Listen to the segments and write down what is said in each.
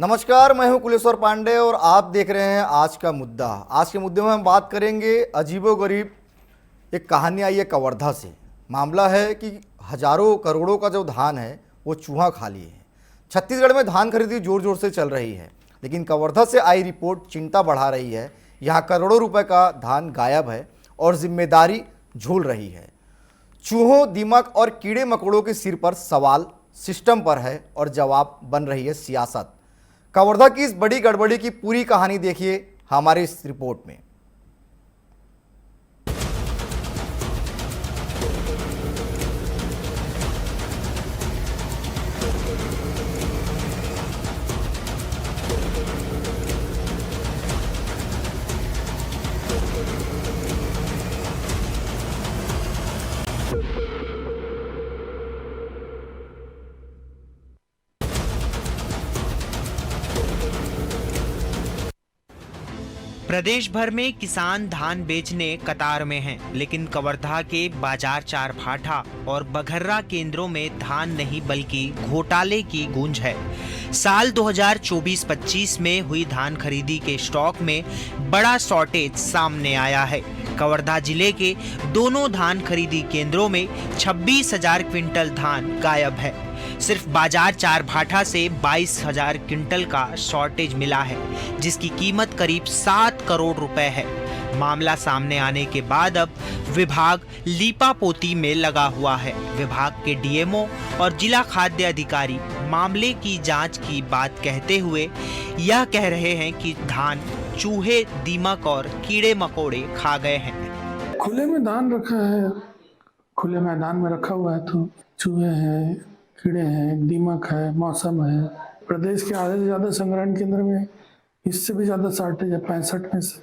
नमस्कार, मैं हूं कुलेश्वर पांडे और आप देख रहे हैं आज का मुद्दा। आज के मुद्दे में हम बात करेंगे अजीबोगरीब एक कहानी आई है कवर्धा से। मामला है कि हजारों करोड़ों का जो धान है वो चूहा खा लिए है। छत्तीसगढ़ में धान खरीदी जोर जोर से चल रही है, लेकिन कवर्धा से आई रिपोर्ट चिंता बढ़ा रही है। यहाँ करोड़ों रुपए का धान गायब है और जिम्मेदारी झूल रही है। चूहों, दीमक और कीड़े मकोड़ों के सिर पर सवाल सिस्टम पर है और जवाब बन रही है सियासत। कवर्धा की इस बड़ी गड़बड़ी की पूरी कहानी देखिए हमारी इस रिपोर्ट में। प्रदेश भर में किसान धान बेचने कतार में हैं, लेकिन कवर्धा के बाजार चार भाठा और बघर्रा केंद्रों में धान नहीं बल्कि घोटाले की गूंज है। साल 2024-25 में हुई धान खरीदी के स्टॉक में बड़ा शॉर्टेज सामने आया है। कवर्धा जिले के दोनों धान खरीदी केंद्रों में 26,000 क्विंटल धान गायब है। सिर्फ बाजार चार भाठा से 22,000 क्विंटल का शॉर्टेज मिला है, जिसकी कीमत करीब 7 करोड़ रुपए है। मामला सामने आने के बाद अब विभाग लीपापोती में लगा हुआ है। विभाग के डीएमओ और जिला खाद्य अधिकारी मामले की जांच की बात कहते हुए यह कह रहे हैं कि धान चूहे, दीमक और कीड़े मकोड़े खा गए हैं। खुले में धान रखा है, खुले मैदान में रखा हुआ है तो चूहे हैं, कीड़े हैं, दीमक है, मौसम है। प्रदेश के आधे से ज्यादा संग्रहण केंद्र में इससे भी ज्यादा शॉर्टेज है। 65 में से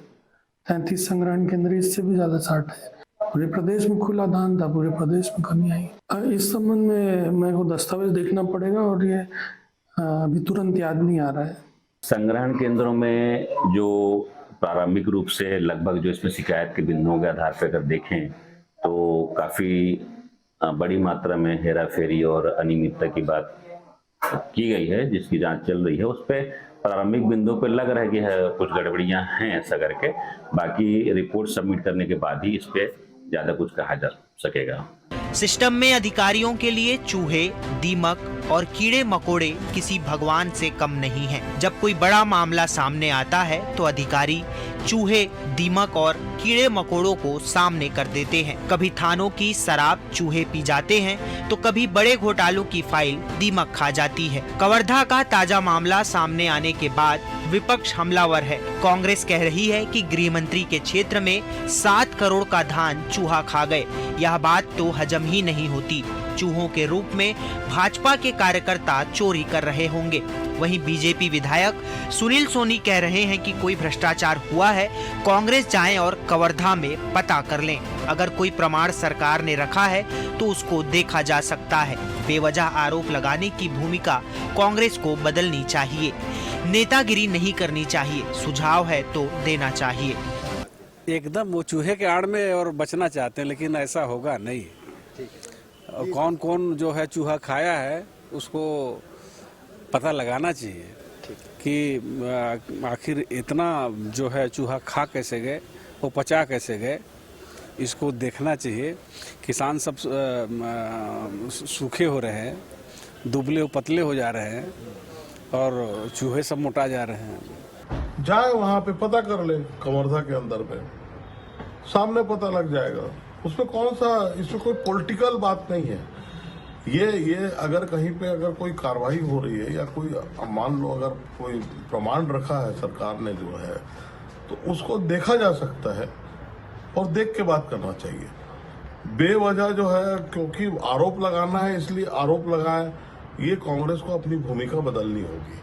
33 संग्रहण केंद्र, इससे भी ज्यादा शॉर्टेज है। पूरे प्रदेश में खुला धान था, पूरे प्रदेश में कमी आई। इस संबंध में मेरे को दस्तावेज देखना पड़ेगा और ये अभी तुरंत याद नहीं आ रहा है। संग्रहण केंद्रों में जो प्रारंभिक रूप से लगभग जो इसमें शिकायत के बिंदुओं के आधार पर अगर देखें तो काफी बड़ी मात्रा में हेरा फेरी और अनियमितता की बात की गई है, जिसकी जांच चल रही है। उस पर प्रारंभिक बिंदुओं पर लग रहा है कि कुछ गड़बड़ियां हैं ऐसा करके। बाकी रिपोर्ट सबमिट करने के बाद ही इस पर ज्यादा कुछ कहा जा सकेगा। सिस्टम में अधिकारियों के लिए चूहे, दीमक और कीड़े मकोड़े किसी भगवान से कम नहीं हैं। जब कोई बड़ा मामला सामने आता है तो अधिकारी चूहे, दीमक और कीड़े मकोड़ों को सामने कर देते हैं। कभी थानों की शराब चूहे पी जाते हैं तो कभी बड़े घोटालों की फाइल दीमक खा जाती है। कवर्धा का ताजा मामला सामने आने के बाद विपक्ष हमलावर है। कांग्रेस कह रही है कि गृह मंत्री के क्षेत्र में 7 करोड़ का धान चूहा खा गए। यह बात तो हजम ही नहीं होती। चूहों के रूप में भाजपा के कार्यकर्ता चोरी कर रहे होंगे। वहीं बीजेपी विधायक सुनील सोनी कह रहे हैं कि कोई भ्रष्टाचार हुआ है, कांग्रेस जाएं और कवर्धा में पता कर लें। अगर कोई प्रमाण सरकार ने रखा है तो उसको देखा जा सकता है। बेवजह आरोप लगाने की भूमिका कांग्रेस को बदलनी चाहिए। नेतागिरी नहीं करनी चाहिए। सुझाव है तो देना चाहिए। एकदम वो चूहे के आड़ में और बचना चाहते हैं, लेकिन ऐसा होगा नहीं। कौन कौन जो है चूहा खाया है उसको पता लगाना चाहिए कि आखिर इतना जो है चूहा खा कैसे गए, वो पचा कैसे गए, इसको देखना चाहिए। किसान सब सूखे हो रहे हैं, दुबले पतले हो जा रहे हैं और चूहे सब मोटा जा रहे हैं। जाए वहाँ पे पता कर ले, कवर्धा के अंदर पे सामने पता लग जाएगा। उसमें कौन सा, इसमें कोई पॉलिटिकल बात नहीं है। ये अगर कहीं पे अगर कोई कार्रवाई हो रही है या कोई मान लो अगर कोई प्रमाण रखा है सरकार ने जो है, तो उसको देखा जा सकता है और देख के बात करना चाहिए। बेवजह जो है, क्योंकि आरोप लगाना है इसलिए आरोप लगाए, ये कांग्रेस को अपनी भूमिका बदलनी होगी।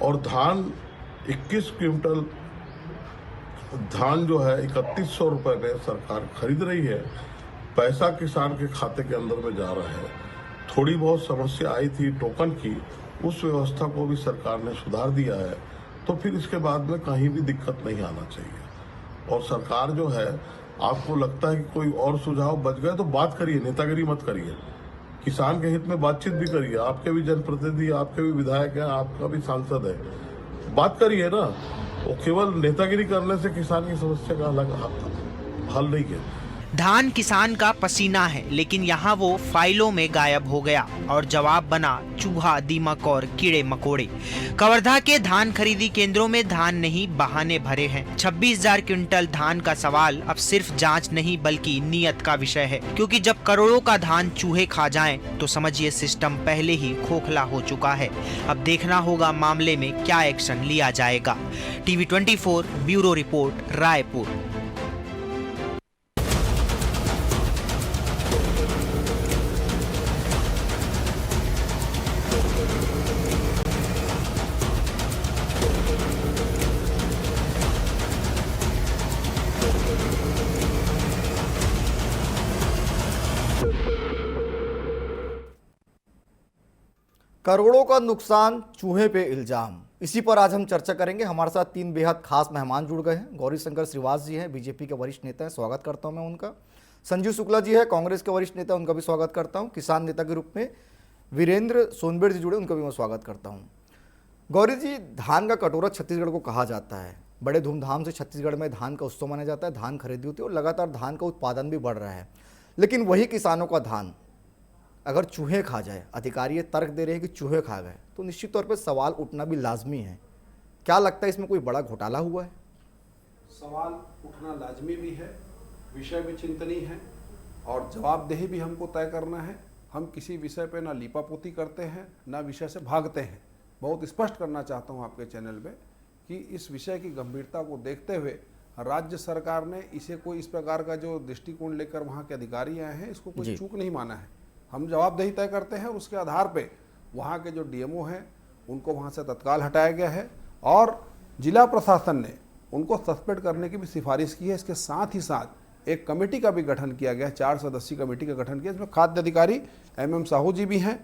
और धान 21 क्विंटल धान जो है 3100 रुपए में सरकार खरीद रही है। पैसा किसान के खाते के अंदर में जा रहा है। थोड़ी बहुत समस्या आई थी टोकन की, उस व्यवस्था को भी सरकार ने सुधार दिया है। तो फिर इसके बाद में कहीं भी दिक्कत नहीं आना चाहिए। और सरकार जो है, आपको लगता है कि कोई और सुझाव बच गए तो बात करिए, नेतागिरी मत करिए। किसान के हित में बातचीत भी करिए। आपके भी जनप्रतिनिधि, आपके भी विधायक हैं, आपका भी सांसद है, बात करिए ना। वो केवल नेतागिरी करने से किसान की समस्या का हल नहीं है। धान किसान का पसीना है, लेकिन यहाँ वो फाइलों में गायब हो गया और जवाब बना चूहा, दीमक और कीड़े मकोड़े। कवर्धा के धान खरीदी केंद्रों में धान नहीं, बहाने भरे हैं। 26,000 क्विंटल धान का सवाल अब सिर्फ जांच नहीं बल्कि नियत का विषय है, क्योंकि जब करोड़ों का धान चूहे खा जाएं, तो समझिए सिस्टम पहले ही खोखला हो चुका है। अब देखना होगा मामले में क्या एक्शन लिया जाएगा। TV 24 bureau report, Raipur. करोड़ों का नुकसान, चूहे पे इल्जाम, इसी पर आज हम चर्चा करेंगे। हमारे साथ 3 बेहद खास मेहमान जुड़ गए हैं। गौरी शंकर श्रीवास जी हैं, बीजेपी के वरिष्ठ नेता हैं, स्वागत करता हूं मैं उनका। संजीव शुक्ला जी है, कांग्रेस के वरिष्ठ नेता, उनका भी स्वागत करता हूं। किसान नेता के रूप में वीरेंद्र सोनबेड़ जी जुड़े, उनका भी मैं स्वागत करता हूँ। गौरी जी, धान का कटोरा छत्तीसगढ़ को कहा जाता है। बड़े धूमधाम से छत्तीसगढ़ में धान का उत्सव माना जाता है, धान खरीदी होती है और लगातार धान का उत्पादन भी बढ़ रहा है। लेकिन वही किसानों का धान अगर चूहे खा जाए, अधिकारी ये तर्क दे रहे हैं कि चूहे खा गए, तो निश्चित तौर पे सवाल उठना भी लाजमी है। क्या लगता है इसमें कोई बड़ा घोटाला हुआ है? सवाल उठना लाजमी भी है, विषय भी चिंतनीय है और जवाबदेही भी हमको तय करना है। हम किसी विषय पे ना लीपापोती करते हैं, ना विषय से भागते हैं। बहुत स्पष्ट करना चाहता हूँ आपके चैनल पे कि इस विषय की गंभीरता को देखते हुए राज्य सरकार ने इसे कोई इस प्रकार का जो दृष्टिकोण लेकर वहाँ के अधिकारी आए हैं, इसको कोई चूक नहीं माना है। हम जवाबदेही तय करते हैं और उसके आधार पे वहाँ के जो डीएमओ हैं उनको वहाँ से तत्काल हटाया गया है और जिला प्रशासन ने उनको सस्पेंड करने की भी सिफारिश की है। इसके साथ ही साथ एक कमेटी का भी गठन किया गया, 4 सदस्यीय कमेटी का गठन किया, इसमें खाद्य अधिकारी MM साहू जी भी हैं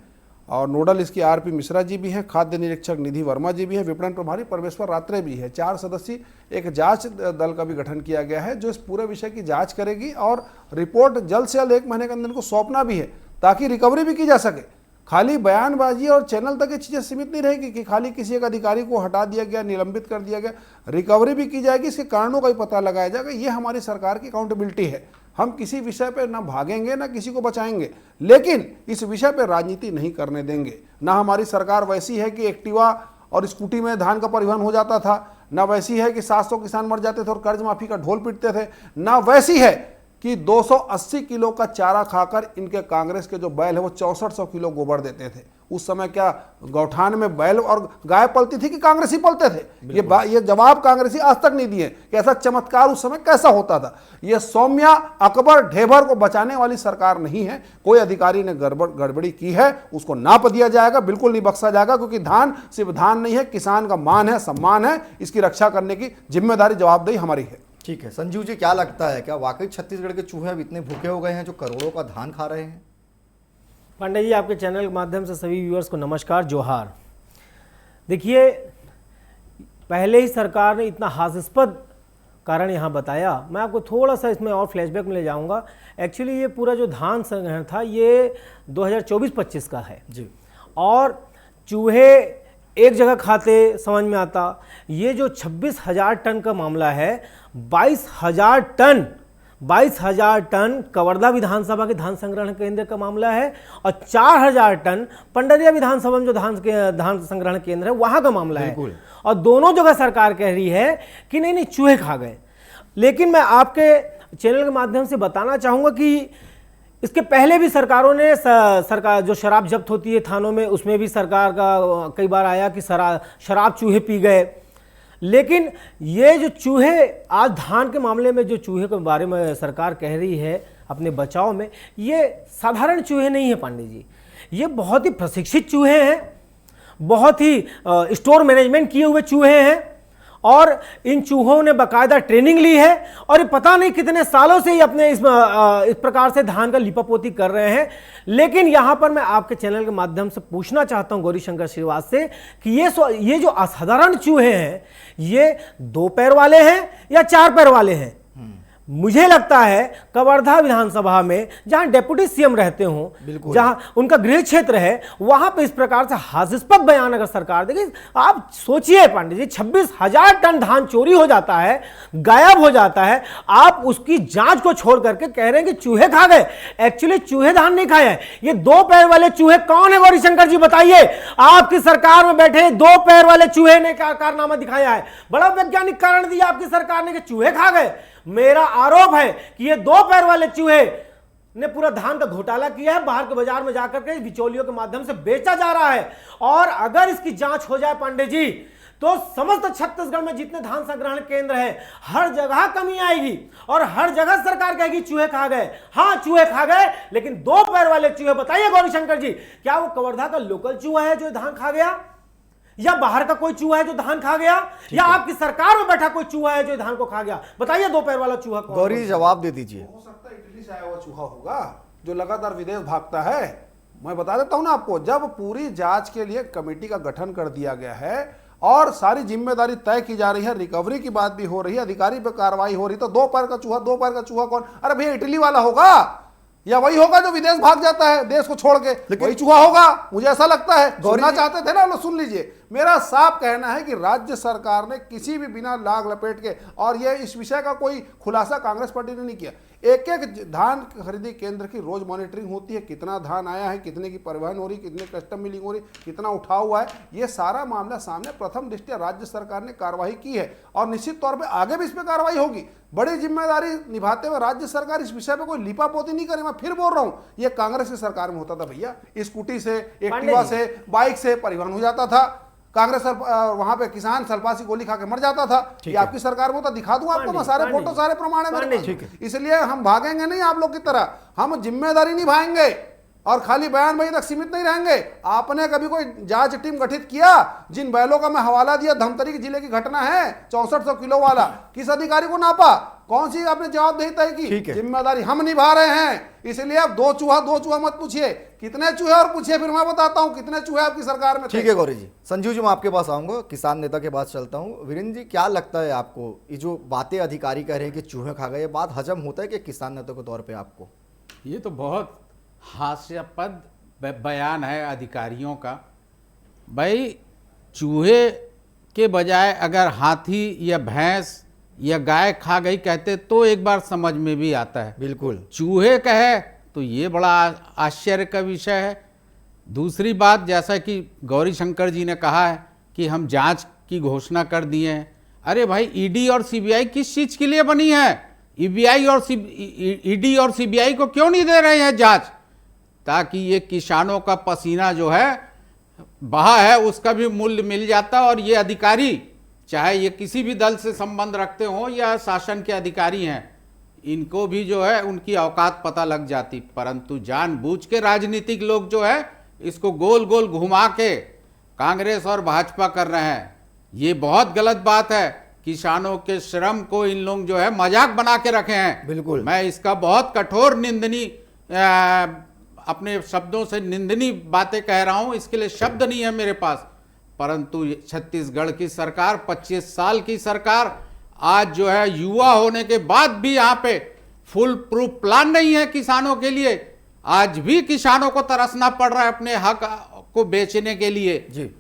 और नोडल इसकी RP मिश्रा जी भी हैं, खाद्य निरीक्षक निधि वर्मा जी भी हैं, विपणन प्रभारी परमेश्वर रात्रे भी है। 4 सदस्यीय एक जांच दल का भी गठन किया गया है जो इस पूरे विषय की जांच करेगी और रिपोर्ट जल्द से जल्द 1 महीने के अंदर को सौंपना भी है ताकि रिकवरी भी की जा सके। खाली बयानबाजी और चैनल तक ये चीज़ें सीमित नहीं रहेगी कि खाली किसी एक अधिकारी को हटा दिया गया, निलंबित कर दिया गया। रिकवरी भी की जाएगी, इसके कारणों का भी पता लगाया जाएगा। ये हमारी सरकार की अकाउंटेबिलिटी है। हम किसी विषय पर ना भागेंगे ना किसी को बचाएंगे, लेकिन इस विषय पर राजनीति नहीं करने देंगे। ना हमारी सरकार वैसी है कि एक्टिवा और स्कूटी में धान का परिवहन हो जाता था, ना वैसी है कि 700 किसान मर जाते थे और कर्ज माफी का ढोल पीटते थे, ना वैसी है कि 280 किलो का चारा खाकर इनके कांग्रेस के जो बैल है वो 6400 किलो गोबर देते थे। उस समय क्या गौठान में बैल और गाय पलती थी कि कांग्रेसी पलते थे? ये जवाब कांग्रेसी आज तक नहीं दिए कि ऐसा चमत्कार उस समय कैसा होता था। ये सौम्या, अकबर, ढेबर को बचाने वाली सरकार नहीं है। कोई अधिकारी ने गड़बड़ी की है उसको नाप दिया जाएगा, बिल्कुल नहीं बख्शा जाएगा, क्योंकि धान सिर्फ धान नहीं है, किसान का मान है, सम्मान है। इसकी रक्षा करने की जिम्मेदारी, जवाबदेही हमारी है। ठीक है संजीव जी, क्या लगता है, क्या वाकई छत्तीसगढ़ के चूहे अब इतने भूखे हो गए हैं जो करोड़ों का धान खा रहे हैं? पांडे जी, आपके चैनल के माध्यम से सभी व्यूअर्स को नमस्कार, जोहार। देखिए, पहले ही सरकार ने इतना हास्यास्पद कारण यहाँ बताया। मैं आपको थोड़ा सा इसमें और फ्लैशबैक में ले जाऊँगा। एक्चुअली ये पूरा जो धान संग्रहण था ये 2024-25 का है जी, और चूहे एक जगह खाते समझ में आता। ये जो 26,000 टन का मामला है, 22,000 टन कवर्धा विधानसभा के धान संग्रहण केंद्र का मामला है और 4,000 टन पंडरिया विधानसभा में जो धान संग्रहण केंद्र है वहां का मामला है। और दोनों जगह सरकार कह रही है कि नहीं चूहे खा गए। लेकिन मैं आपके चैनल के माध्यम से बताना चाहूंगा कि इसके पहले भी सरकारों ने सरकार जो शराब जब्त होती है थानों में, उसमें भी सरकार का कई बार आया कि शराब चूहे पी गए। लेकिन ये जो चूहे, आज धान के मामले में जो चूहे के बारे में सरकार कह रही है अपने बचाव में, ये साधारण चूहे नहीं है पांडे जी। ये बहुत ही प्रशिक्षित चूहे हैं, बहुत ही स्टोर मैनेजमेंट किए हुए चूहे हैं और इन चूहों ने बाकायदा ट्रेनिंग ली है और ये पता नहीं कितने सालों से ही अपने इस प्रकार से धान का लिपापोती कर रहे हैं। लेकिन यहां पर मैं आपके चैनल के माध्यम से पूछना चाहता हूं गौरी शंकर श्रीवास से कि ये जो असाधारण चूहे हैं, ये 2 पैर वाले हैं या 4 पैर वाले हैं? मुझे लगता है कवर्धा विधानसभा में जहां डेप्यूटी सीएम रहते हों, जहां उनका गृह क्षेत्र है, वहां पे इस प्रकार से हास्यास्पद बयान अगर सरकार देगी, आप सोचिए पांडे जी, 26,000 टन धान चोरी हो जाता है, गायब हो जाता है, आप उसकी जांच को छोड़ करके कह रहे हैं कि चूहे खा गए। एक्चुअली चूहे धान नहीं खाए हैं। ये 2 पैर वाले चूहे कौन है गौरीशंकर जी, बताइए। आपकी सरकार में बैठे 2 पैर वाले चूहे ने कारनामा दिखाया है, बड़ा वैज्ञानिक कारण दिया आपकी सरकार ने कि चूहे खा गए। मेरा आरोप है कि ये 2 पैर वाले चूहे ने पूरा धान का घोटाला किया है, बाहर के बाजार में जाकर के बिचौलियों के माध्यम से बेचा जा रहा है। और अगर इसकी जांच हो जाए पांडे जी, तो समस्त छत्तीसगढ़ में जितने धान संग्रहण केंद्र हैं, हर जगह कमी आएगी और हर जगह सरकार कहेगी चूहे खा गए। हाँ, चूहे खा गए, लेकिन 2 पैर वाले चूहे, बताइए गौरीशंकर जी, क्या वो कवर्धा का लोकल चूहा है जो धान खा गया, या बाहर का कोई चूहा है जो धान खा गया, या आपकी सरकार में बैठा कोई चूहा है जो धान को खा गया? बताइए 2 पैर वाला चूहा कौन? गौरी जवाब दे दीजिए। हो सकता है इटली से आया हुआ चूहा होगा जो लगातार विदेश भागता है। मैं बता देता हूं ना आपको, जब पूरी जांच के लिए कमेटी का गठन कर दिया गया है और सारी जिम्मेदारी तय की जा रही है, रिकवरी की बात भी हो रही है, अधिकारी पे कार्रवाई हो रही, तो 2 पैर का चूहा कौन? अरे भैया, इटली वाला होगा या वही होगा जो विदेश भाग जाता है देश को छोड़ के, वही चूहा होगा, मुझे ऐसा लगता है। सुनना चाहते थे ना लोग, सुन लीजिए। मेरा साफ कहना है कि राज्य सरकार ने किसी भी बिना लाग लपेट के, और ये इस विषय का कोई खुलासा कांग्रेस पार्टी ने नहीं किया, एक एक धान खरीदी केंद्र की रोज मॉनिटरिंग होती है, कितना धान आया है, कितने की परिवहन हो रही, कितने कस्टम मिलिंग हो रही, कितना उठा हुआ है, ये सारा मामला सामने प्रथम दृष्टया राज्य सरकार ने कार्रवाई की है और निश्चित तौर पे आगे भी इस पे कार्रवाई होगी। बड़ी जिम्मेदारी निभाते हुए राज्य सरकार इस विषय पे कोई लिपापोती नहीं करे। मैं फिर बोल रहा हूं, ये कांग्रेस की सरकार में होता था भैया, स्कूटी से, एक्टिवा से, बाइक से परिवहन हो जाता था, कांग्रेस वहां पे किसान सल्फासी गोली खा के मर जाता था। ये आपकी सरकार में तो दिखा दूं आपको मैं, सारे फोटो सारे प्रमाण है मेरे पास। इसलिए हम भागेंगे नहीं आप लोग की तरह, हम जिम्मेदारी निभाएंगे और खाली बयानबाजी तक सीमित नहीं रहेंगे। आपने कभी कोई जांच टीम गठित किया? जिन बैलों का मैं हवाला दिया, धमतरी जिले की घटना है, 6400 किलो वाला, किस अधिकारी को नापा? कौन सी आपने जवाबदेही तय की? जिम्मेदारी हम निभा रहे हैं। इसलिए आप दो चूहा मत पूछिए, कितने चूहे और पूछिए, फिर मैं बताता हूं कितने चूहे आपकी सरकार में। ठीक है गौरी जी। संजीव जी, मैं आपके पास आऊंगा, किसान नेता के पास चलता हूं। वीरेंद्र जी, क्या लगता है आपको, ये जो बातें अधिकारी कह रहे हैं कि चूहे खा गए, बात हजम होता है कि किसान नेता के तौर पर आपको? ये तो बहुत हास्यास्पद बयान है अधिकारियों का। भाई, चूहे के बजाय अगर हाथी या भैंस या गाय खा गई कहते तो एक बार समझ में भी आता है। बिल्कुल। चूहे कहे तो ये बड़ा आश्चर्य का विषय है। दूसरी बात, जैसा कि गौरीशंकर जी ने कहा है कि हम जांच की घोषणा कर दिए हैं। अरे भाई, ईडी और सीबीआई किस चीज़ के लिए बनी है? ईडी और सीबीआई को क्यों नहीं दे रहे हैं जांच? ताकि ये किसानों का पसीना जो है बहा है उसका भी मूल्य मिल जाता, और ये अधिकारी, चाहे ये किसी भी दल से संबंध रखते हो या शासन के अधिकारी हैं, इनको भी जो है उनकी औकात पता लग जाती। परंतु जानबूझ के राजनीतिक लोग जो है इसको गोल गोल घुमा के कांग्रेस और भाजपा कर रहे हैं। ये बहुत गलत बात है। किसानों के श्रम को इन लोग जो है मजाक बना के रखे हैं। बिल्कुल, मैं इसका बहुत कठोर निंदनीय, अपने शब्दों से निंदनीय बातें कह रहा हूं, इसके लिए शब्द नहीं है मेरे पास। परंतु छत्तीसगढ़ की सरकार, 25 साल की सरकार, आज जो है युवा होने के बाद भी यहाँ पे फुल प्रूफ प्लान नहीं है किसानों के लिए। आज भी किसानों को तरसना पड़ रहा है अपने हक को बेचने के लिए जी।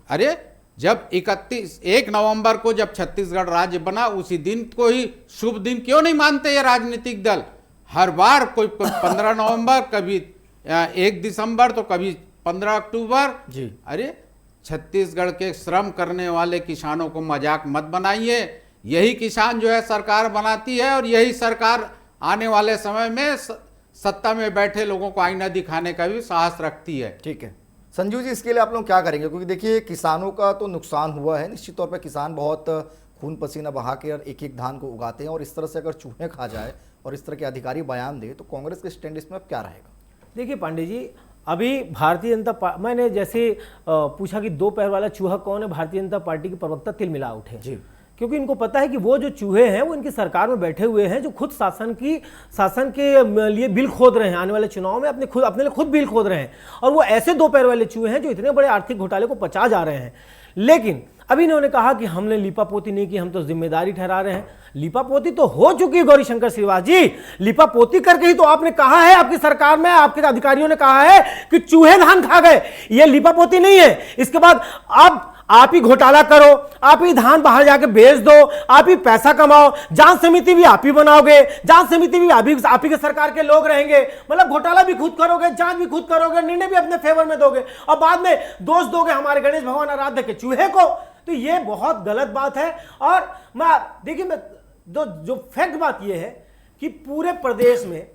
अरे, जब 1 नवंबर को जब छत्तीसगढ़ राज्य बना, उसी दिन को ही शुभ दिन क्यों नहीं मानते ये राजनीतिक दल? हर बार कोई 15 नवंबर, कभी 1 दिसंबर, तो कभी 15 अक्टूबर जी। अरे, छत्तीसगढ़ के श्रम करने वाले किसानों को मजाक मत बनाइए। यही किसान जो है सरकार बनाती है, और यही सरकार आने वाले समय में सत्ता में बैठे लोगों को आईना दिखाने का भी साहस रखती है। ठीक है संजू जी, इसके लिए आप लोग क्या करेंगे? क्योंकि देखिए, किसानों का तो नुकसान हुआ है, निश्चित तौर पर किसान बहुत खून पसीना बहा के एक एक धान को उगाते हैं, और इस तरह से अगर चूहे खा जाए और इस तरह के अधिकारी बयान दे, तो कांग्रेस के स्टैंड इसमें अब क्या रहेगा? देखिए पांडे जी, अभी भारतीय जनता मैंने जैसे पूछा कि 2 पैर वाला चूहा कौन है, भारतीय जनता पार्टी के प्रवक्ता तिलमिला उठे जी, क्योंकि इनको पता है कि वो जो चूहे हैं वो इनकी सरकार में बैठे हुए हैं, जो खुद शासन के लिए बिल खोद रहे हैं, आने वाले चुनाव में अपने लिए खुद बिल खोद रहे हैं, और वो ऐसे 2 पैर वाले चूहे हैं जो इतने बड़े आर्थिक घोटाले को पचा जा रहे हैं। लेकिन अभी इन्होंने कहा कि हमने लीपापोती नहीं की, हम तो जिम्मेदारी ठहरा रहे हैं। लीपापोती तो हो चुकी है गौरीशंकर श्रीवास जी, लीपापोती करके ही तो आपने कहा है, आपकी सरकार में आपके अधिकारियों ने कहा है कि चूहे धान खा गए। ये लीपापोती नहीं है। इसके बाद आप ही घोटाला करो, आप ही धान बाहर जाके बेच दो, आप ही पैसा कमाओ, जांच समिति भी आप ही बनाओगे, जांच समिति भी आप ही के सरकार के लोग रहेंगे, मतलब घोटाला भी खुद करोगे, जांच भी खुद करोगे, निर्णय भी अपने फेवर में दोगे और बाद में दोष दोगे हमारे गणेश भगवान आराध्य के चूहे को। तो ये बहुत गलत बात है। और मैं जो फैक्ट बात ये है कि पूरे प्रदेश में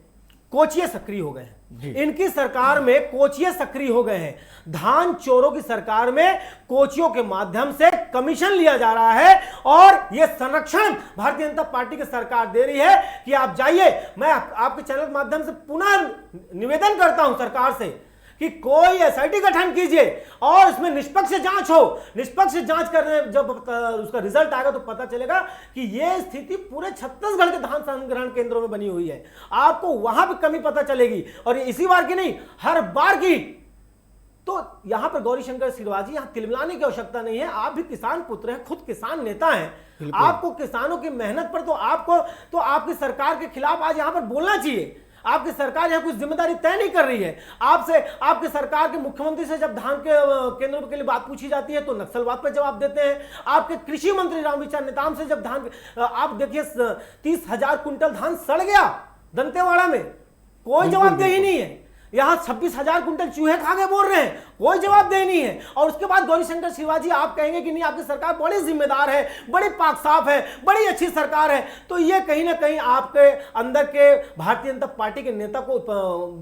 कोचिए सक्रिय हो गए हैं, इनकी सरकार में कोचिए सक्रिय हो गए हैं। धान चोरों की सरकार में कोचियों के माध्यम से कमीशन लिया जा रहा है और यह संरक्षण भारतीय जनता पार्टी की सरकार दे रही है कि आप जाइए। मैं आपके चैनल के माध्यम से पुनः निवेदन करता हूं सरकार से कि कोई एसआईटी गठन कीजिए और इसमें निष्पक्ष जांच हो। निष्पक्ष जांच करने जब उसका रिजल्ट आएगा तो पता चलेगा कि यह स्थिति पूरे छत्तीसगढ़ के धान संग्रहण केंद्रों में बनी हुई है। आपको वहां भी कमी पता चलेगी और ये इसी बार की नहीं, हर बार की। तो यहां पर गौरीशंकर श्रीवास जी, यहां तिलमिलाने की आवश्यकता नहीं है। आप भी किसान पुत्र हैं, खुद किसान नेता हैं। आपको किसानों की मेहनत पर तो आपकी सरकार के खिलाफ आज यहां पर बोलना चाहिए। आपकी सरकार यहां कुछ जिम्मेदारी तय नहीं कर रही है। आपकी सरकार के मुख्यमंत्री से जब धान के केंद्रों के लिए बात पूछी जाती है तो नक्सलवाद पर जवाब देते हैं। आपके कृषि मंत्री रामविचार नेताम से जब आप देखिए 30,000 कुंटल धान सड़ गया दंतेवाड़ा में, कोई जवाबदेही नहीं है। यहां 26,000 कुंटल चूहे खा गए बोल रहे हैं, कोई जवाबदेही नहीं है। और उसके बाद गौरीशंकर श्रीवास जी आप कहेंगे कि नहीं आपकी सरकार बड़ी जिम्मेदार है, बड़ी पाक साफ है, बड़ी अच्छी सरकार है। तो ये कहीं ना कहीं आपके अंदर के भारतीय जनता पार्टी के नेता को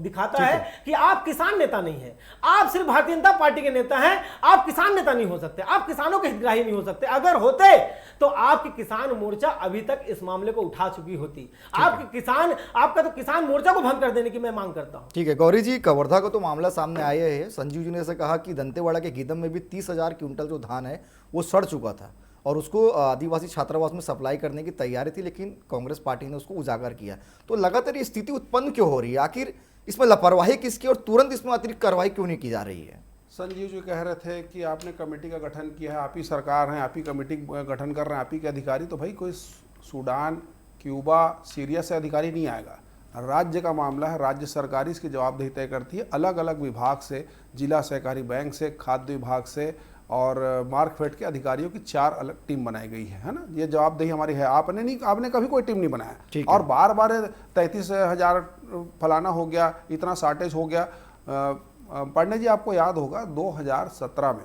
दिखाता है कि आप किसान नेता नहीं है। आप सिर्फ भारतीय जनता पार्टी के नेता हैं, आप किसान नेता नहीं हो सकते, आप किसानों के हितग्राही नहीं हो सकते। अगर होते तो आपकी किसान मोर्चा अभी तक इस मामले को उठा चुकी होती। आपका तो किसान मोर्चा को भंग कर देने की मैं मांग करता हूं। ठीक है गौरी जी, कवर्धा का तो मामला सामने आया है। संजीव जी ने ऐसे कहा कि दंतेवाड़ा के गीदम में भी 30,000 क्विंटल जो धान है वो सड़ चुका था और उसको आदिवासी छात्रावास में सप्लाई करने की तैयारी थी, लेकिन कांग्रेस पार्टी ने उसको उजागर किया। तो लगातार ये स्थिति उत्पन्न क्यों हो रही है? आखिर इसमें लापरवाही किसकी और तुरंत इसमें अतिरिक्त कार्रवाई क्यों नहीं की जा रही है? संजीव जी कह रहे थे कि आपने कमेटी का गठन किया है, आप ही सरकार हैं, आप ही कमेटी गठन कर रहे हैं, आप ही के अधिकारी। तो भाई कोई सूडान, क्यूबा, सीरिया से अधिकारी नहीं आएगा। राज्य का मामला है, राज्य सरकार इसकी जवाबदेही तय करती है। अलग अलग विभाग से, जिला सहकारी बैंक से, खाद्य विभाग से और मार्कफेड के अधिकारियों की 4 अलग टीम बनाई गई है ना। ये जवाबदेही हमारी है। आपने कभी कोई टीम नहीं बनाया और बार बार 33,000 फलाना हो गया, इतना शॉर्टेज हो गया। पांडे जी आपको याद होगा 2017 में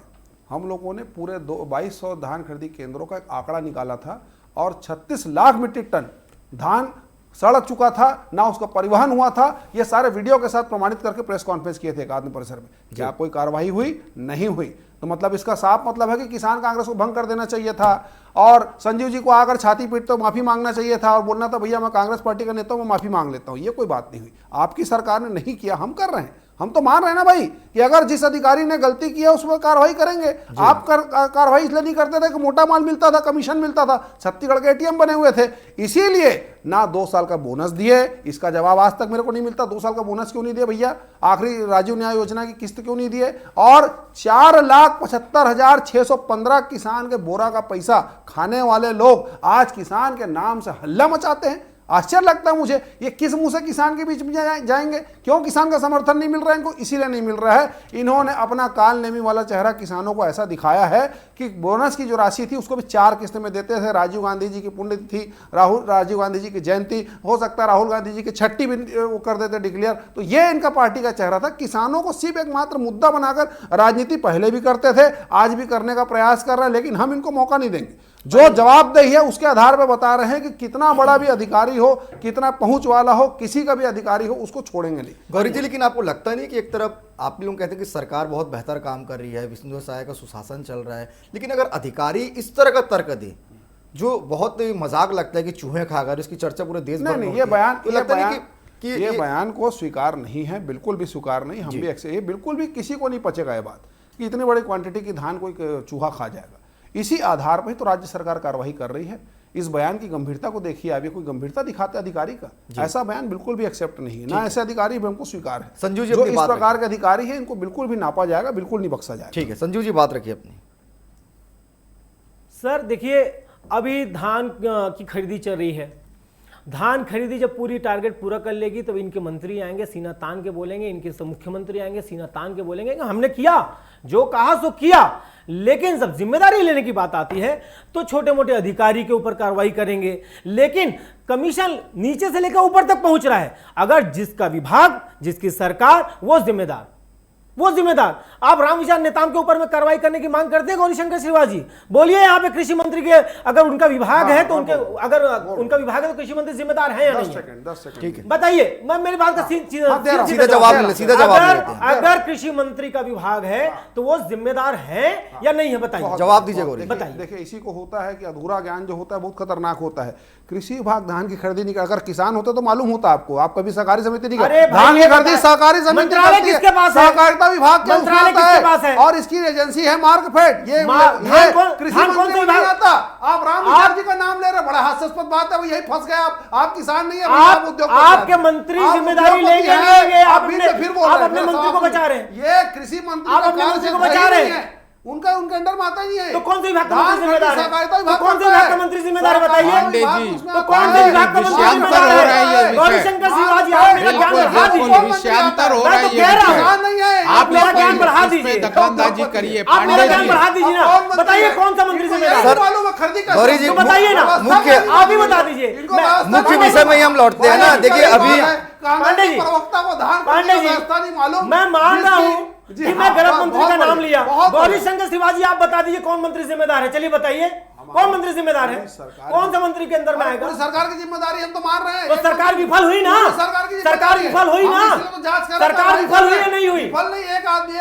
हम लोगों ने पूरे 2200 धान खरीदी केंद्रों का एक आंकड़ा निकाला था और 36 लाख मीट्रिक टन धान सड़ चुका था, ना उसका परिवहन हुआ था। ये सारे वीडियो के साथ प्रमाणित करके प्रेस कॉन्फ्रेंस किए थे एकात्म परिसर में। क्या कोई कार्रवाई हुई? नहीं हुई। तो मतलब इसका साफ मतलब है कि किसान कांग्रेस को भंग कर देना चाहिए था और संजीव जी को आकर छाती पीट तो माफी मांगना चाहिए था और बोलना था भैया मैं कांग्रेस पार्टी का नेता हूं, मैं माफी मांग लेता हूं। ये कोई बात नहीं हुई। आपकी सरकार ने नहीं किया, हम कर रहे हैं। हम तो मान रहे हैं ना भाई कि अगर जिस अधिकारी ने गलती की है उस पर कार्रवाई करेंगे। आप कार्रवाई इसलिए नहीं करते थे कि मोटा माल मिलता था, कमीशन मिलता था, छत्तीसगढ़ के एटीएम बने हुए थे, इसीलिए ना 2 साल का बोनस दिए। इसका जवाब आज तक मेरे को नहीं मिलता। 2 साल का बोनस क्यों नहीं दिया भैया? आखिरी राजीव न्याय योजना की किस्त क्यों नहीं दिए? और 4,75,615 किसान के बोरा का पैसा खाने वाले लोग आज किसान के नाम से हल्ला मचाते हैं। आश्चर्य लगता है मुझे, ये किस मुंह से किसान के बीच में जाएंगे? क्यों किसान का समर्थन नहीं मिल रहा है इनको? इसीलिए नहीं मिल रहा है, इन्होंने अपना काल नेमी वाला चेहरा किसानों को ऐसा दिखाया है कि बोनस की जो राशि थी उसको भी 4 किस्त में देते थे। राजीव गांधी जी की पुण्यतिथि थी, राजीव गांधी जी की जयंती, हो सकता है राहुल गांधी जी की छठी भी वो कर देते डिक्लेयर। तो ये इनका पार्टी का चेहरा था। किसानों को सिर्फ एकमात्र मुद्दा बनाकर राजनीति पहले भी करते थे, आज भी करने का प्रयास कर रहे हैं, लेकिन हम इनको मौका नहीं देंगे। जो जवाबदेही है उसके आधार पर बता रहे हैं कि कितना बड़ा भी अधिकारी हो, कितना पहुंच वाला हो, किसी का भी अधिकारी हो, उसको छोड़ेंगे नहीं। गौरी जी, लेकिन आपको लगता नहीं कि एक तरफ आप लोग कहते हैं कि सरकार बहुत बेहतर काम कर रही है, विष्णु साय का सुशासन चल रहा है, लेकिन अगर अधिकारी इस तरह का तर्क दे जो बहुत मजाक लगता है कि चूहे खा गए, इसकी चर्चा पूरे देश भर में नहीं, ये बयान तो लगता है कि ये बयान को स्वीकार नहीं है, बिल्कुल भी स्वीकार नहीं। हम भी ये बिल्कुल भी किसी को नहीं पचेगा ये बात कि इतनी बड़ी क्वांटिटी की धान कोई चूहा खा जाएगा। इसी आधार पर तो राज्य सरकार कार्रवाई कर रही है। इस बयान की गंभीरता को देखिए, आप ये कोई गंभीरता दिखाते अधिकारी का? ऐसा बयान बिल्कुल भी एक्सेप्ट नहीं है, ना ऐसे अधिकारी भी हमको स्वीकार है। संजीव जी, जो इस प्रकार के अधिकारी है इनको बिल्कुल भी नापा जाएगा, बिल्कुल नहीं बख्शा जाएगा। ठीक है संजीव जी, बात रखिए अपनी। सर देखिए, अभी धान की खरीदी चल रही है। धान खरीदी जब पूरी टारगेट पूरा कर लेगी तो इनके मंत्री आएंगे, सीना तान के बोलेंगे, इनके सब मुख्यमंत्री आएंगे, सीना तान के बोलेंगे कि हमने किया, जो कहा सो किया। लेकिन जब जिम्मेदारी लेने की बात आती है तो छोटे मोटे अधिकारी के ऊपर कार्रवाई करेंगे। लेकिन कमीशन नीचे से लेकर ऊपर तक पहुंच रहा है। अगर जिसका विभाग, जिसकी सरकार, वो जिम्मेदार। आप रामविचार नेताम के ऊपर में कार्रवाई करने की मांग करते हैं गौरीशंकर श्रीवास जी? बोलिए, यहाँ पे कृषि मंत्री के अगर उनका विभाग है तो उनके, अगर उनका विभाग है तो कृषि मंत्री जिम्मेदार है या नहीं? 10 सेकंड ठीक है, बताइए, मैं मेरी बात का सीधा जवाब लेते हैं। अगर कृषि मंत्री का विभाग है तो वो जिम्मेदार है या नहीं है? बताइए, जवाब दीजिए गौरी। बताइए। देखिए, इसी को होता है कि अधूरा ज्ञान जो होता है बहुत खतरनाक होता है। कृषि विभाग धान की खरीदी नहीं कर, अगर किसान होते तो मालूम होता आपको, आप कभी सहकारी समिति नहीं अरे कर, धान की खरीदी सहकारी समिति मंत्रालय करती है, किसके पास है? सहकारिता विभाग के मंत्रालय उसमें किसके पास है? और इसकी एजेंसी है मार्कफेड। ये कृषि मंत्री को नहीं आता। आप रामविचार जी का नाम ले रहे, बड़ा हास्यास्पद बात है, वो यही फंस गए। आप किसान नहीं है, आप उद्योगपति। आपके मंत्री जिम्मेदारी लेंगे नहीं लेंगे? आप अपने मंत्री को बचा रहे हैं। ये कृषि मंत्री, आप अपने मंत्री को बचा रहे हैं। उनका उनके अंडर में आता ही है। तो कौन से विभाग का मंत्री जिम्मेदार है? तो कौन से विभाग का मंत्री जिम्मेदार है बताइए? पांडे जी, तो कौन से विभाग का मंत्री जिम्मेदार है? गौरीशंकर श्रीवास जी, आप मेरा ज्ञान बढ़ा दीजिए। विषयांतर हो मैं रहा तो है कह रहा ये हूं, विषय। आप मेरा ज्ञान बढ़ा दीजिए, दखलंदाजी करिए आप मेरा पांडे ज्ञान जी। बढ़ा दीजिए ना। बताइए कौन सा मंत्री जिम्मेदार है? गौरी जी, तो बताइए ना, मुख्य आप ही बता दीजिए। मुख्य विषय में ही हम लौटते हैं ना। देखिए, अभी पांडे जी, प्रवक्ता को धान पांडे जी, मालूम, मैं मान रहा हूँ जी, कि हाँ, मैं गलत हाँ, मंत्री का बहुत नाम बढ़िया, लिया। बहुत बढ़िया। गौरीशंकर श्रीवास जी, आप बता दीजिए कौन मंत्री जिम्मेदार है? चलिए बताइए, कौन मंत्री जिम्मेदार है? कौन सा मंत्री के अंदर में आएगा? पूरी सरकार की जिम्मेदारी हम तो मान रहे हैं। तो सरकार विफल हुई ना? सरकार विफल हुई ना? सरकार विफल हुई या नहीं हुई? विफल नहीं। एक आदमी,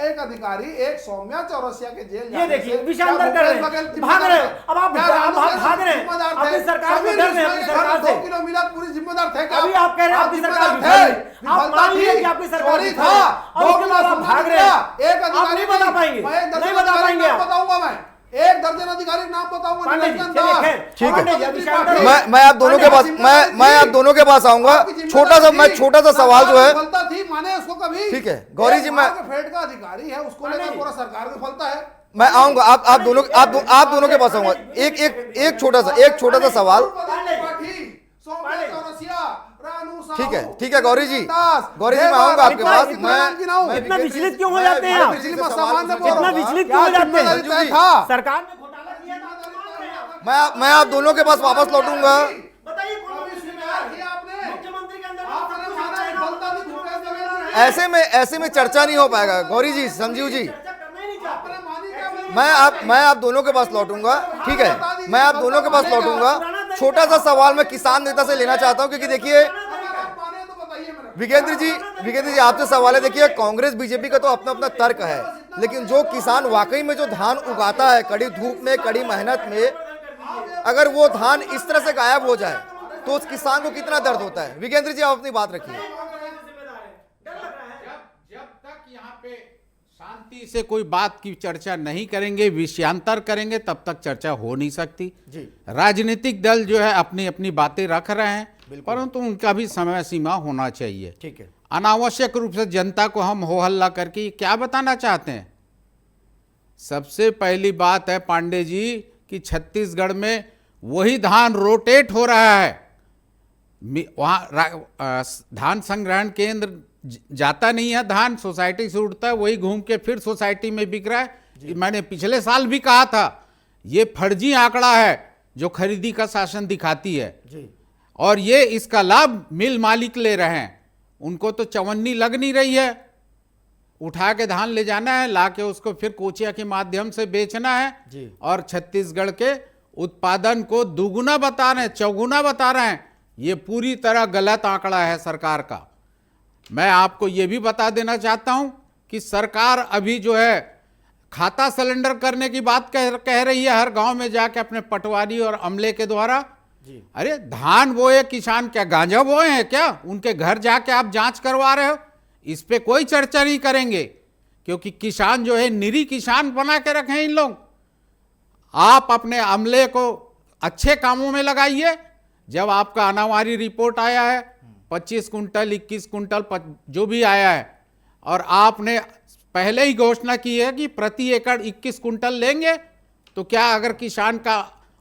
एक अधिकारी, एक सौम्या चौरसिया के जेल ये देखिए, विषयांतर कर रहे हैं, भाग रहे हैं। अब आप भाग रहे हैं अपनी सरकार से, डर रहे हैं अपनी सरकार से। 2 किलो मिला पूरी जिम्मेदार थे। अभी आप कह रहे हैं आपकी सरकार विफल है। आप मान लीजिए कि आपकी सरकार विफल है और उसके बाद आप भाग रहे हैं। एक आप नहीं बता पाएंगे, नहीं बता पाएंगे आप। बताऊंगा मैं, 1 दर्जन अधिकारी नाम बताऊंगा। पांडे जी, चलिए खैर, ठीक पांडे जी, है, विषयांतर मैं आप दोनों के पास मैं आप दोनों के पास आऊंगा। छोटा सा सवाल जो है, विफलता थी, माने उसको कभी। ठीक है गौरी जी, मैं फेड का अधिकारी है, उसको लेकर पूरा सरकार विफलता है। मैं आऊंगा, आप दोनों के पास आऊंगा। एक छोटा सा सवाल। ठीक है गौरी जी, मैं आऊंगा आपके पास। मैं इतना विचलित क्यों हो जाते हैं आप? इतना विचलित क्यों हो जाते हैं? सरकार ने घोटाला किया था, मैं आप दोनों के पास वापस लौटूंगा। बताइए कौन मंत्री जिम्मेदार है? मुख्यमंत्री के अंदर ऐसे में चर्चा नहीं हो पाएगा गौरी जी, संजीव जी। चर्चा करना ही नहीं चाहते। मैं आप दोनों के पास लौटूंगा। ठीक है, मैं आप दोनों के पास लौटूंगा। छोटा सा सवाल मैं किसान नेता से लेना चाहता हूं, क्योंकि देखिए विकेंद्र जी आपसे सवाल है। देखिए, कांग्रेस बीजेपी का तो अपना अपना तर्क है, लेकिन जो किसान वाकई में जो धान उगाता है कड़ी धूप में, कड़ी मेहनत में, अगर वो धान इस तरह से गायब हो जाए तो उस किसान को कितना दर्द होता है? विकेंद्र जी, आप अपनी बात रखिए। जब तक यहाँ पे शांति से कोई बात की चर्चा नहीं करेंगे, विषयांतर करेंगे, तब तक चर्चा हो नहीं सकती जी। राजनीतिक दल जो है अपनी अपनी बातें रख रहे हैं, परंतु उनका भी समय सीमा होना चाहिए। ठीक है, अनावश्यक रूप से जनता को हम हो हल्ला करके क्या बताना चाहते हैं? सबसे पहली बात है पांडे जी कि छत्तीसगढ़ में वही धान रोटेट हो रहा है। वहाँ धान संग्रहण केंद्र जाता नहीं है, धान सोसाइटी से उठता है, वही घूम के फिर सोसाइटी में बिक रहा है। मैंने पिछले साल भी कहा था, ये फर्जी आंकड़ा है जो खरीदी का शासन दिखाती है जी। और ये इसका लाभ मिल मालिक ले रहे हैं, उनको तो चवन्नी लग नहीं रही है। उठा के धान ले जाना है, ला के उसको फिर कोचिया के माध्यम से बेचना है जी। और छत्तीसगढ़ के उत्पादन को दुगुना बता रहे हैं, चौगुना बता रहे हैं। ये पूरी तरह गलत आंकड़ा है सरकार का। मैं आपको ये भी बता देना चाहता हूं कि सरकार अभी जो है खाता सिलेंडर करने की बात कह रही है हर गांव में जाके अपने पटवारी और अमले के द्वारा जी। अरे धान बोए किसान क्या गांजा बोए हैं क्या? उनके घर जाके आप जांच करवा रहे हो? इस पे कोई चर्चा नहीं करेंगे, क्योंकि किसान जो है निरी किसान बना के रखे हैं इन लोग। आप अपने अमले को अच्छे कामों में लगाइए। जब आपका अनावारी रिपोर्ट आया है 25 कुंटल 21 कुंटल जो भी आया है, और आपने पहले ही घोषणा की है कि प्रति एकड़ 21 कुंटल लेंगे, तो क्या अगर किसान का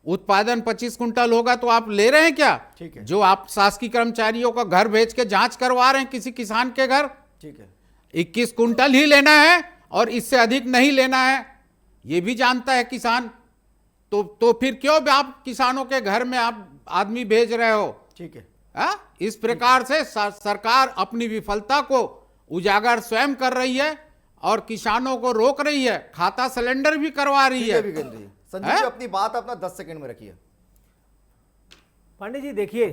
उत्पादन 25 कुंटल होगा तो आप ले रहे हैं क्या? ठीक है। जो आप शासकीय कर्मचारियों का घर भेज के जांच करवा रहे हैं किसी किसान के घर, ठीक है। 21 कुंटल ही लेना है और इससे अधिक नहीं लेना है, ये भी जानता है किसान। तो फिर क्यों आप किसानों के घर में आप आदमी भेज रहे हो? ठीक है। इस प्रकार से सरकार अपनी विफलता को उजागर स्वयं कर रही है और किसानों को रोक रही है, खाता सिलेंडर भी करवा रही है। संजीव जी, अपनी बात अपना 10 सेकंड में रखिए। पांडे जी देखिए,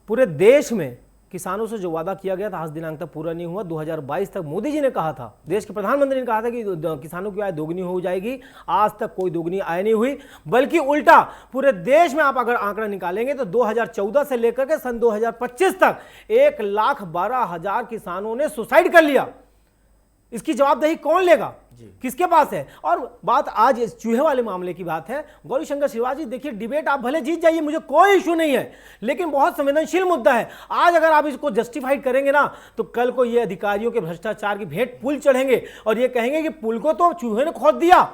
पूरे देश में किसानों से जो वादा किया गया था आज दिनांक तक पूरा नहीं हुआ। 2022 तक मोदी जी ने कहा था, देश के प्रधानमंत्री ने कहा था कि किसानों की आय दोगुनी हो जाएगी। आज तक कोई दोगुनी आय नहीं हुई, बल्कि उल्टा पूरे देश में आप अगर आंकड़ा निकालेंगे तो 2014 से लेकर के सन 2025 तक 1,12,000 किसानों ने सुसाइड कर लिया। इसकी जवाबदेही कौन लेगा, किसके पास है? और बात आज इस चूहे वाले मामले की बात है। गौरीशंकर श्रीवास्तव जी, देखिए डिबेट आप भले जीत जाइए, मुझे कोई इशू नहीं है, लेकिन बहुत संवेदनशील मुद्दा है। आज अगर आप इसको जस्टिफाइड करेंगे ना, तो कल को ये अधिकारियों के भ्रष्टाचार की भेंट पुल चढ़ेंगे और ये कहेंगे कि पुल को तो चूहे ने खोद दिया।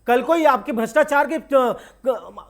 कल को ये आपके भ्रष्टाचार के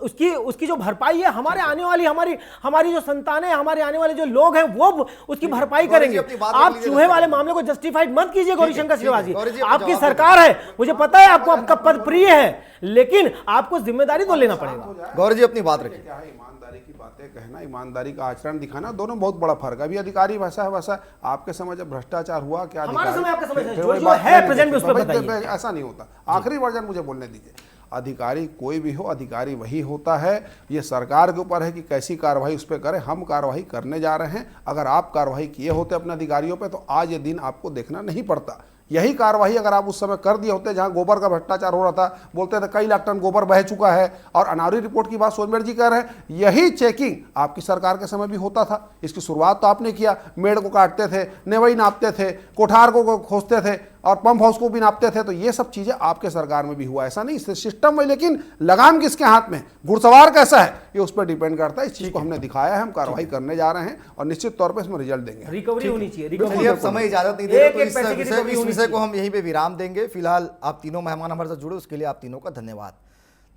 उसकी जो भरपाई है हमारे आने वाली हमारी जो संतानें, हमारे आने वाले जो लोग हैं वो उसकी भरपाई करेंगे। आप चूहे वाले मामले को जस्टिफाइड मत कीजिए गौरीशंकर श्रीवास्तव जी, आपकी सरकार है, मुझे पता है आपको आपका पद प्रिय है, लेकिन आपको जिम्मेदारी तो लेना पड़ेगा। गौरी जी अपनी बात रखिए। क्या है, ईमानदारी की बातें कहना, ईमानदारी का आचरण दिखाना, दोनों बहुत बड़ा फर्क है। अभी अधिकारी वैसा है वैसा, आपके समय जब भ्रष्टाचार हुआ क्या हमारे समय आपके समय फिर जो वही जो बात है नहीं, प्रेजेंट में उस पे भाई, बताइए। ऐसा नहीं होता। आखिरी वर्जन मुझे बोलने दीजिए। अधिकारी कोई भी हो, अधिकारी वही होता है। ये सरकार के ऊपर है कि कैसी कार्रवाई उस पर करे। हम कार्रवाई करने जा रहे हैं। अगर आप कार्रवाई किए होते अपने अधिकारियों पे तो आज ये दिन आपको देखना नहीं पड़ता। यही कार्रवाई अगर आप उस समय कर दिए होते, जहां गोबर का भ्रष्टाचार हो रहा था, बोलते थे कई लाख टन गोबर बह चुका है, और अनावरी रिपोर्ट की बात सोनमेर जी कह रहे हैं, यही चेकिंग आपकी सरकार के समय भी होता था। इसकी शुरुआत तो आपने किया। मेड़ को काटते थे, नेवई नापते थे, कोठार को खोजते थे और पंप हाउस को भी नापते थे। तो ये सब चीजें आपके सरकार में भी हुआ, ऐसा नहीं सिस्टम में। लेकिन लगाम किसके हाथ में, घुड़सवार कैसा है, ये उस पर डिपेंड करता है। इस चीज को हमने दिखाया है, हम कार्रवाई करने जा रहे हैं और निश्चित तौर पर इसमें रिजल्ट देंगे। रिकवरी होनी चाहिए। चलिए, अब समय इजाजत नहीं दे रहा, तो इस विषय को हम यहीं पे विराम देंगे। फिलहाल आप तीनों मेहमान हमारे साथ जुड़े, उसके लिए आप तीनों का धन्यवाद।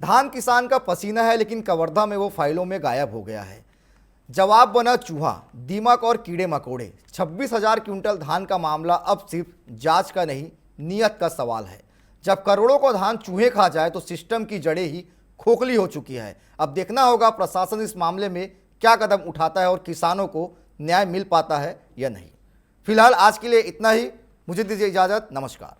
धान किसान का पसीना है, लेकिन कवर्धा में वो फाइलों में गायब हो गया है। जवाब बना चूहा, दीमक और कीड़े मकोड़े। 26,000 क्विंटल धान का मामला अब सिर्फ जांच का नहीं, नियत का सवाल है। जब करोड़ों को धान चूहे खा जाए तो सिस्टम की जड़ें ही खोखली हो चुकी है। अब देखना होगा प्रशासन इस मामले में क्या कदम उठाता है और किसानों को न्याय मिल पाता है या नहीं। फिलहाल आज के लिए इतना ही, मुझे दीजिए इजाजत, नमस्कार।